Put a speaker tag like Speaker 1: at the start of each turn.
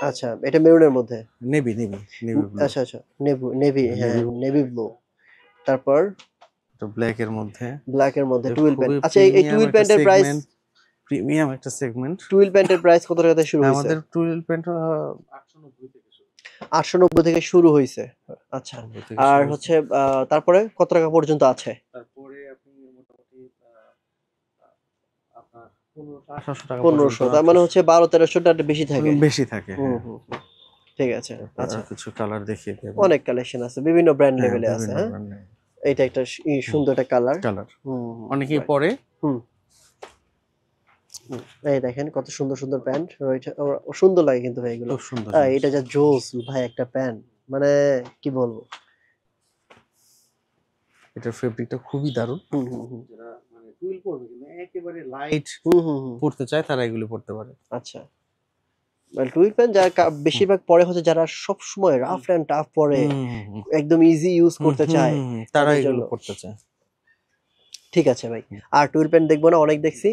Speaker 1: আচ্ছা, এটা মেরুনের মধ্যে।
Speaker 2: Navy blue.
Speaker 1: আচ্ছা, আচ্ছা। নেভি, হ্যাঁ, নেভি ব্লু। তারপর
Speaker 2: এটা ব্ল্যাক এর মধ্যে।
Speaker 1: ব্ল্যাক এর মধ্যে
Speaker 2: এটা
Speaker 1: টুইল প্যান্ট।
Speaker 2: খুবই
Speaker 1: আচ্ছা, এই
Speaker 2: প্রিমিয়াম
Speaker 1: টুইল
Speaker 2: একটা
Speaker 1: প্যান্টের প্রাইস,
Speaker 2: সেগমেন্ট, প্রিমিয়াম একটা সেগমেন্ট।
Speaker 1: টুইল প্যান্টের প্রাইস কত টাকা থেকে শুরু হইছে?
Speaker 2: আমাদের টুইল প্যান্ট 890 থেকে শুরু।
Speaker 1: 890 থেকে শুরু হইছে। আচ্ছা।
Speaker 2: 890 থেকে
Speaker 1: আর
Speaker 2: শুরু হচ্ছে।
Speaker 1: হচ্ছে তারপরে কত টাকা পর্যন্ত আছে?
Speaker 2: তারপরে আপনি মোটামুটি আপনার 1500 টাকা পর্যন্ত
Speaker 1: 1500, তার মানে হচ্ছে 1200-1300 টাকা বেশি থাকে।
Speaker 2: বেশি থাকে,
Speaker 1: হুম,
Speaker 2: হ্যাঁ।
Speaker 1: হুম, হুম। ঠিক আছে।
Speaker 2: তারপর
Speaker 1: আচ্ছা।
Speaker 2: আরো কিছু কালার দেখিয়ে দেব।
Speaker 1: অনেক কালেকশন আছে। বিভিন্ন ব্র্যান্ড
Speaker 2: হ্যাঁ,
Speaker 1: লেভেলে আছে,
Speaker 2: বিভিন্ন
Speaker 1: হ্যাঁ?
Speaker 2: ব্র্যান্ডের।
Speaker 1: এইটা একটা সুন্দর একটা কালার।
Speaker 2: কালার
Speaker 1: হুম, হুম,
Speaker 2: অনেকেই
Speaker 1: রাইট।
Speaker 2: পরে।
Speaker 1: হুম, হুম। এই দেখেন কত সুন্দর, সুন্দর প্যান্ট রয়েছে। সুন্দর লাগে কিন্তু ভাই এগুলো।
Speaker 2: খুব সুন্দর জিনিস।
Speaker 1: এটা যা জোস ভাই একটা প্যান্ট। মানে কি বলবো?
Speaker 2: এটার ফেব্রিকটা খুবই দারুণ।
Speaker 1: হুম, হুম, হুম।
Speaker 2: যারা মানে টুইল পরবে কিন্তু একেবারে লাইট
Speaker 1: হুম, হুম, হুম।
Speaker 2: পড়তে চায় তারা এগুলো পড়তে পারে।
Speaker 1: আচ্ছা। মানে টুইল প্যান্ট যারা
Speaker 2: হুম,
Speaker 1: বেশিরভাগ পরে হচ্ছে যারা সবসময় রাফ অ্যান্ড টাফ পরে,
Speaker 2: হুম,
Speaker 1: একদম ইজি ইউজ করতে চায়
Speaker 2: তারা
Speaker 1: তাদের জন্য।
Speaker 2: এগুলো পড়তে চায়।
Speaker 1: ঠিক আছে ভাই।
Speaker 2: হুম।
Speaker 1: আর টুইল প্যান্ট দেখবো না, অনেক দেখছি।